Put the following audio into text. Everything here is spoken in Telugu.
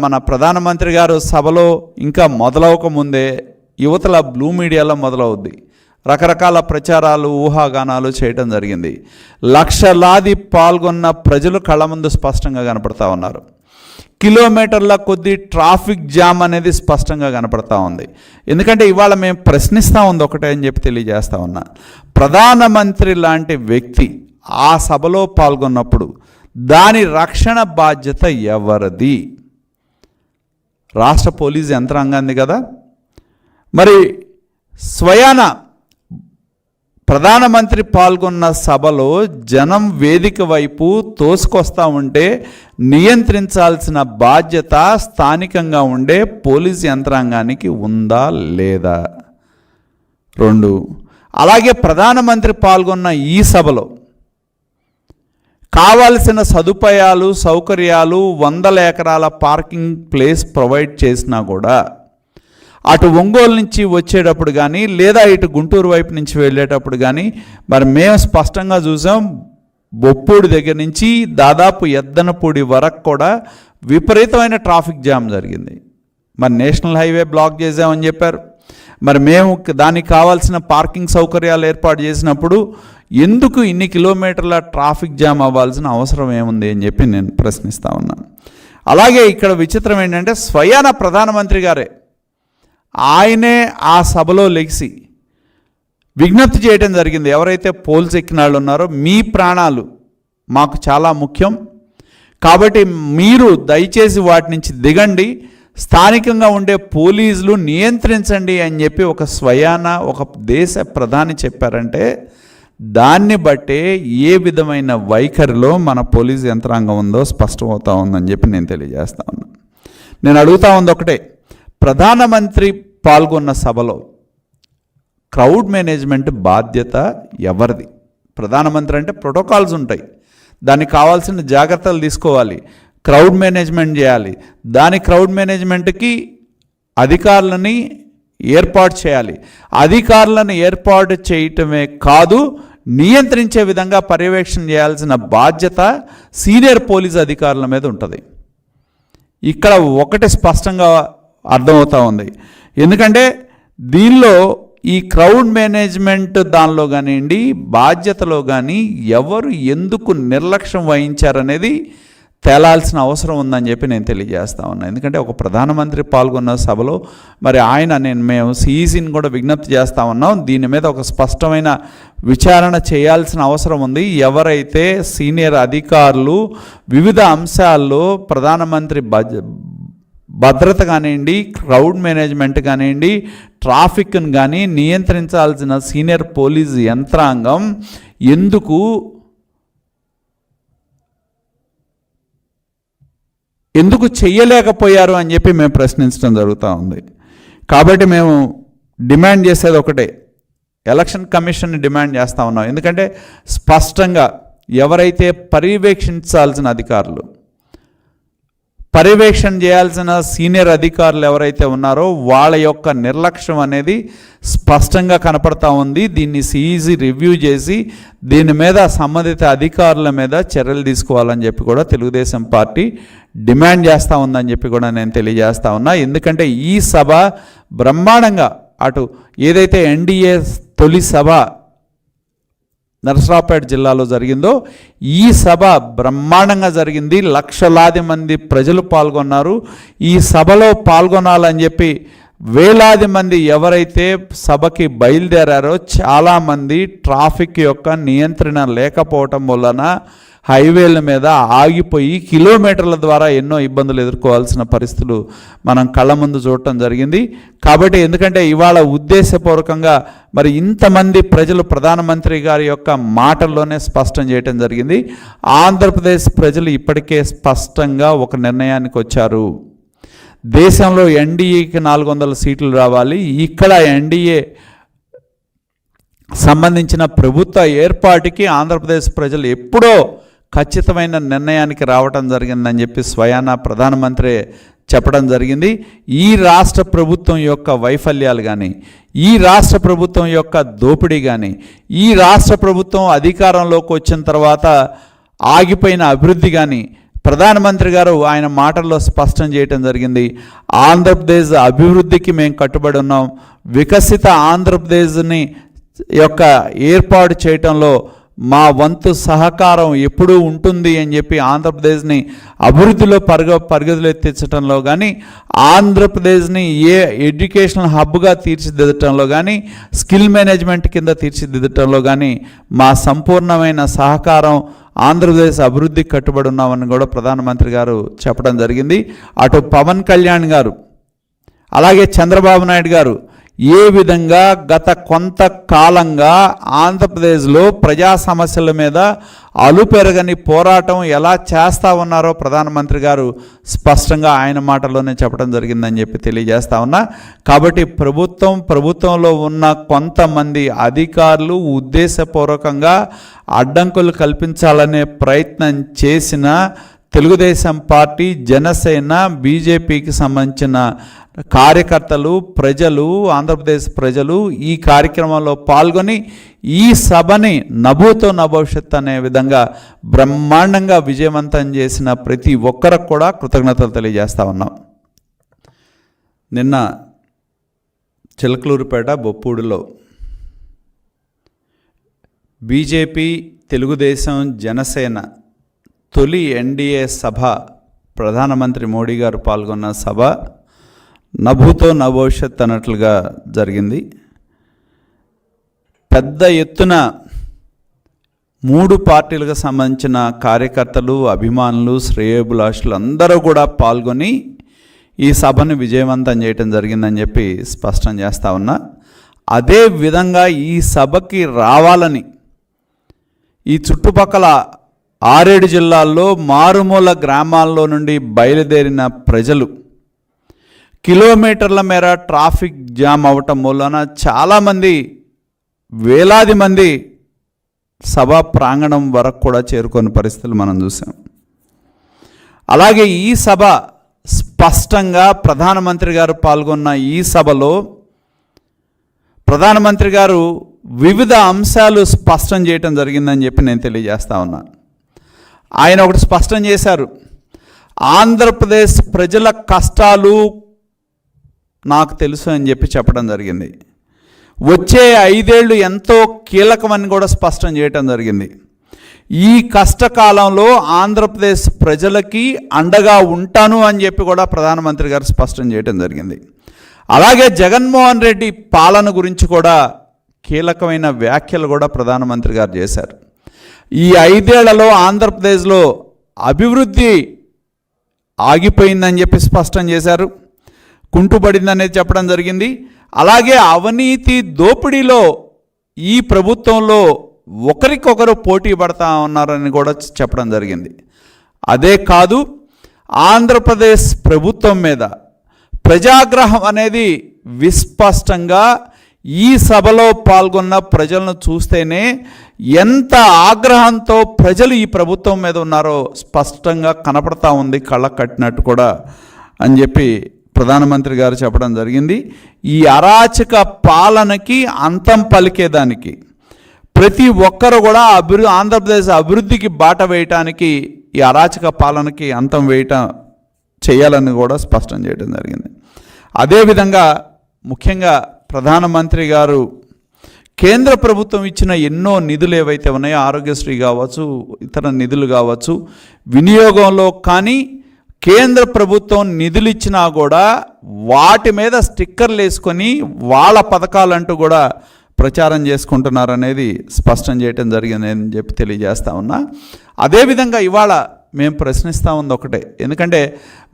మన ప్రధానమంత్రి గారు సభలో ఇంకా మొదలవకముందే యువతల బ్లూ మీడియాలో మొదలవుద్ది. రకరకాల ప్రచారాలు, ఊహాగానాలు చేయడం జరిగింది. లక్షలాది పాల్గొన్న ప్రజలు కళ్ళ ముందు స్పష్టంగా కనపడతా ఉన్నారు. కిలోమీటర్ల కొద్ది ట్రాఫిక్ జామ్ అనేది స్పష్టంగా కనపడతా ఉంది. ఎందుకంటే ఇవాళ మేము ప్రశ్నిస్తూ ఉంది ఒకటే అని చెప్పి తెలియజేస్తా ఉన్నా. ప్రధానమంత్రి లాంటి వ్యక్తి ఆ సభలో పాల్గొన్నప్పుడు దాని రక్షణ బాధ్యత ఎవరిది? రాష్ట్ర పోలీసు యంత్రాంగాన్ని కదా. మరి స్వయాన ప్రధానమంత్రి పాల్గొన్న సభలో జనం వేదిక వైపు తోసుకొస్తూ ఉంటే నియంత్రించాల్సిన బాధ్యత స్థానికంగా ఉండే పోలీసు యంత్రాంగానికి ఉందా లేదా? 2, అలాగే ప్రధానమంత్రి పాల్గొన్న ఈ సభలో కావాల్సిన సదుపాయాలు, సౌకర్యాలు, 100 ఎకరాల పార్కింగ్ ప్లేస్ ప్రొవైడ్ చేసినా కూడా అటు ఒంగోలు నుంచి వచ్చేటప్పుడు కానీ లేదా ఇటు గుంటూరు వైపు నుంచి వెళ్ళేటప్పుడు కానీ మరి మేము స్పష్టంగా చూసాం. బొప్పూడి దగ్గర నుంచి దాదాపు ఎద్దనపూడి వరకు కూడా విపరీతమైన ట్రాఫిక్ జామ్ జరిగింది. మరి నేషనల్ హైవే బ్లాక్ చేసామని చెప్పారు. మరి మేము దానికి కావాల్సిన పార్కింగ్ సౌకర్యాలు ఏర్పాటు చేసినప్పుడు ఎందుకు ఇన్ని కిలోమీటర్ల ట్రాఫిక్ జామ్ అవ్వాల్సిన అవసరం ఏముంది అని చెప్పి నేను ప్రశ్నిస్తూ ఉన్నాను. అలాగే ఇక్కడ విచిత్రం ఏంటంటే స్వయాన ప్రధానమంత్రి గారే ఆయనే ఆ సభలో లెగిసి విజ్ఞప్తి చేయడం జరిగింది. ఎవరైతే పోల్స్ ఎక్కిన వాళ్ళు ఉన్నారో మీ ప్రాణాలు మాకు చాలా ముఖ్యం కాబట్టి మీరు దయచేసి వాటి నుంచి దిగండి, స్థానికంగా ఉండే పోలీసులు నియంత్రించండి అని చెప్పి ఒక దేశ ప్రధాని చెప్పారంటే దాన్ని బట్టే ఏ విధమైన వైఖరిలో మన పోలీసు యంత్రాంగం ఉందో స్పష్టమవుతా ఉందని చెప్పి నేను తెలియజేస్తా ఉన్నాను. నేను అడుగుతా ఉంది ఒకటే, ప్రధానమంత్రి పాల్గొన్న సభలో క్రౌడ్ మేనేజ్మెంట్ బాధ్యత ఎవరిది? ప్రధానమంత్రి అంటే ప్రోటోకాల్స్ ఉంటాయి, దానికి కావాల్సిన జాగ్రత్తలు తీసుకోవాలి, క్రౌడ్ మేనేజ్మెంట్ చేయాలి. క్రౌడ్ మేనేజ్మెంట్కి అధికారులని ఏర్పాటు చేయాలి. అధికారులను ఏర్పాటు చేయటమే కాదు, నియంత్రించే విధంగా పర్యవేక్షణ చేయాల్సిన బాధ్యత సీనియర్ పోలీస్ అధికారుల మీద ఉంటుంది. ఇక్కడ ఒకటి స్పష్టంగా అర్థమవుతూ ఉంది. ఎందుకంటే దీనిలో ఈ క్రౌడ్ మేనేజ్మెంట్ దానిలో కానివ్వండి, బాధ్యతలో కానీ ఎవరు ఎందుకు నిర్లక్ష్యం వహించారనేది తేలాల్సిన అవసరం ఉందని చెప్పి నేను తెలియజేస్తా ఉన్నాను. ఎందుకంటే ఒక ప్రధానమంత్రి పాల్గొన్న సభలో మరి మేము సిఈసిని కూడా విజ్ఞప్తి చేస్తూ ఉన్నాం. దీని మీద ఒక స్పష్టమైన విచారణ చేయాల్సిన అవసరం ఉంది. ఎవరైతే సీనియర్ అధికారులు వివిధ అంశాల్లో ప్రధానమంత్రి భద్రత కానివ్వండి, క్రౌడ్ మేనేజ్మెంట్ కానివ్వండి, ట్రాఫిక్ను కానీ నియంత్రించాల్సిన సీనియర్ పోలీసు యంత్రాంగం ఎందుకు చెయ్యలేకపోయారు అని చెప్పి మేము ప్రశ్నించడం జరుగుతూ ఉంది. కాబట్టి మేము డిమాండ్ చేసేది ఒకటే, ఎలక్షన్ కమిషన్ని డిమాండ్ చేస్తూ ఉన్నాం. ఎందుకంటే స్పష్టంగా ఎవరైతే పర్యవేక్షించాల్సిన అధికారులు, పర్యవేక్షణ చేయాల్సిన సీనియర్ అధికారులు ఎవరైతే ఉన్నారో వాళ్ళ యొక్క నిర్లక్ష్యం అనేది స్పష్టంగా కనపడతా ఉంది. దీన్ని సిఈసి రివ్యూ చేసి దీని మీద సంబంధిత అధికారుల మీద చర్యలు తీసుకోవాలని చెప్పి కూడా తెలుగుదేశం పార్టీ డిమాండ్ చేస్తూ ఉందని చెప్పి కూడా నేను తెలియజేస్తా ఉన్నా. ఎందుకంటే ఈ సభ బ్రహ్మాండంగా అటు ఏదైతే ఎన్డీఏ తొలి సభ నరసరావుపేట జిల్లాలో జరిగిందో ఈ సభ బ్రహ్మాండంగా జరిగింది. లక్షలాది మంది ప్రజలు పాల్గొన్నారు. ఈ సభలో పాల్గొనాలని చెప్పి వేలాది మంది ఎవరైతే సభకి బయలుదేరారో చాలామంది ట్రాఫిక్ యొక్క నియంత్రణ లేకపోవటం వలన హైవేల మీద ఆగిపోయి కిలోమీటర్ల ద్వారా ఎన్నో ఇబ్బందులు ఎదుర్కోవాల్సిన పరిస్థితులు మనం కళ్ళ ముందు చూడటం జరిగింది. కాబట్టి ఎందుకంటే ఇవాళ ఉద్దేశపూర్వకంగా మరి ఇంతమంది ప్రజలు ప్రధానమంత్రి గారి యొక్క మాటల్లోనే స్పష్టం చేయటం జరిగింది. ఆంధ్రప్రదేశ్ ప్రజలు ఇప్పటికే స్పష్టంగా ఒక నిర్ణయానికి వచ్చారు. దేశంలో ఎన్డీఏకి 400 సీట్లు రావాలి, ఇక్కడ ఎన్డీఏ సంబంధించిన ప్రభుత్వ ఏర్పాటుకి ఆంధ్రప్రదేశ్ ప్రజలు ఎప్పుడో ఖచ్చితమైన నిర్ణయానికి రావటం జరిగిందని చెప్పి స్వయాన ప్రధానమంత్రి చెప్పడం జరిగింది. ఈ రాష్ట్ర ప్రభుత్వం యొక్క వైఫల్యాలు కానీ, ఈ రాష్ట్ర ప్రభుత్వం యొక్క దోపిడీ కానీ, ఈ రాష్ట్ర ప్రభుత్వం అధికారంలోకి వచ్చిన తర్వాత ఆగిపోయిన అభివృద్ధి కానీ, ప్రధానమంత్రి గారు ఆయన మాటల్లో స్పష్టం చేయటం జరిగింది. ఆంధ్రప్రదేశ్ అభివృద్ధికి మేము కట్టుబడి ఉన్నాం, వికసిత ఆంధ్రప్రదేశ్ని యొక్క ఏర్పాటు చేయటంలో మా వంతు సహకారం ఎప్పుడూ ఉంటుంది అని చెప్పి ఆంధ్రప్రదేశ్ని అభివృద్ధిలో పరుగులు ఎత్తించడంలో కానీ, ఆంధ్రప్రదేశ్ని ఎడ్యుకేషనల్ హబ్గా తీర్చిదిద్దటంలో కానీ, స్కిల్ మేనేజ్మెంట్ కింద తీర్చిదిద్దటంలో కానీ మా సంపూర్ణమైన సహకారం, ఆంధ్రప్రదేశ్ అభివృద్ధికి కట్టుబడి ఉన్నామని కూడా ప్రధానమంత్రి గారు చెప్పడం జరిగింది. అటు పవన్ కళ్యాణ్ గారు అలాగే చంద్రబాబు నాయుడు గారు ఏ విధంగా గత కొంతకాలంగా ఆంధ్రప్రదేశ్లో ప్రజా సమస్యల మీద అలుపెరగని పోరాటం ఎలా చేస్తూ ఉన్నారో ప్రధానమంత్రి గారు స్పష్టంగా ఆయన మాటల్లోనే చెప్పడం జరిగిందని చెప్పి తెలియజేస్తా ఉన్నా. కాబట్టి ప్రభుత్వంలో ఉన్న కొంతమంది అధికారులు ఉద్దేశపూర్వకంగా అడ్డంకులు కల్పించాలనే ప్రయత్నం చేసిన తెలుగుదేశం పార్టీ, జనసేన, బీజేపీకి సంబంధించిన కార్యకర్తలు, ప్రజలు, ఆంధ్రప్రదేశ్ ప్రజలు ఈ కార్యక్రమంలో పాల్గొని ఈ సభని నభూతో నభవిష్యత్ అనే విధంగా బ్రహ్మాండంగా విజయవంతం చేసిన ప్రతి ఒక్కరికి కూడా కృతజ్ఞతలు తెలియజేస్తా ఉన్నాం. నిన్న చిలకలూరుపేట బొప్పూడిలో బీజేపీ, తెలుగుదేశం, జనసేన తొలి ఎన్డీఏ సభ, ప్రధానమంత్రి మోడీ గారు పాల్గొన్న సభ నభూతో నభవిష్యత్ అన్నట్లుగా జరిగింది. పెద్ద ఎత్తున 3 పార్టీలకు సంబంధించిన కార్యకర్తలు, అభిమానులు, శ్రేయోభిలాషులు అందరూ కూడా పాల్గొని ఈ సభను విజయవంతం చేయటం జరిగిందని చెప్పి స్పష్టం చేస్తా ఉన్నా. అదే విధంగా ఈ సభకి రావాలని ఈ చుట్టుపక్కల 6-7 జిల్లాల్లో మారుమూల గ్రామాల్లో నుండి బయలుదేరిన ప్రజలు కిలోమీటర్ల మేర ట్రాఫిక్ జామ్ అవటం వలన చాలామంది, వేలాది మంది సభా ప్రాంగణం వరకు కూడా చేరుకునే పరిస్థితులు మనం చూసాం. అలాగే ఈ సభ స్పష్టంగా ప్రధానమంత్రి గారు పాల్గొన్న ఈ సభలో ప్రధానమంత్రి గారు వివిధ అంశాలు స్పష్టం చేయటం జరిగిందని చెప్పి నేను తెలియజేస్తా ఉన్నాను. ఆయన ఒకటి స్పష్టం చేశారు, ఆంధ్రప్రదేశ్ ప్రజల కష్టాలు నాకు తెలుసు అని చెప్పి చెప్పడం జరిగింది. వచ్చే 5 ఏళ్ళు ఎంతో కీలకమని కూడా స్పష్టం చేయటం జరిగింది. ఈ కష్టకాలంలో ఆంధ్రప్రదేశ్ ప్రజలకి అండగా ఉంటాను అని చెప్పి కూడా ప్రధానమంత్రి గారు స్పష్టం చేయటం జరిగింది. అలాగే జగన్మోహన్ రెడ్డి పాలన గురించి కూడా కీలకమైన వ్యాఖ్యలు కూడా ప్రధానమంత్రి గారు చేశారు. ఈ 5 ఏళ్లలో ఆంధ్రప్రదేశ్లో అభివృద్ధి ఆగిపోయిందని చెప్పి స్పష్టం చేశారు, కుంటుపడిందనేది చెప్పడం జరిగింది. అలాగే అవినీతి దోపిడీలో ఈ ప్రభుత్వంలో ఒకరికొకరు పోటీ పడతా ఉన్నారని కూడా చెప్పడం జరిగింది. అదే కాదు, ఆంధ్రప్రదేశ్ ప్రభుత్వం మీద ప్రజాగ్రహం అనేది విస్పష్టంగా ఈ సభలో పాల్గొన్న ప్రజలను చూస్తేనే ఎంత ఆగ్రహంతో ప్రజలు ఈ ప్రభుత్వం మీద ఉన్నారో స్పష్టంగా కనపడతా ఉంది, కళ్ళ కట్టినట్టు కూడా అని చెప్పి ప్రధానమంత్రి గారు చెప్పడం జరిగింది. ఈ అరాచక పాలనకి అంతం పలికేదానికి ప్రతి ఒక్కరు కూడా ఆంధ్రప్రదేశ్ అభివృద్ధికి బాట వేయటానికి, ఈ అరాచక పాలనకి అంతం చేయాలని కూడా స్పష్టం చేయడం జరిగింది. అదేవిధంగా ముఖ్యంగా ప్రధానమంత్రి గారు కేంద్ర ప్రభుత్వం ఇచ్చిన ఎన్నో నిధులు ఏవైతే ఉన్నాయో, ఆరోగ్యశ్రీ కావచ్చు, ఇతర నిధులు కావచ్చు, వినియోగంలో కానీ కేంద్ర ప్రభుత్వం నిధులు ఇచ్చినా కూడా వాటి మీద స్టిక్కర్లు వేసుకొని వాళ్ళ పథకాలంటూ కూడా ప్రచారం చేసుకుంటున్నారనేది స్పష్టం చేయటం జరిగింది అని చెప్పి తెలియజేస్తా ఉన్నా. అదేవిధంగా ఇవాళ మేము ప్రశ్నిస్తూ ఉంది ఒకటే, ఎందుకంటే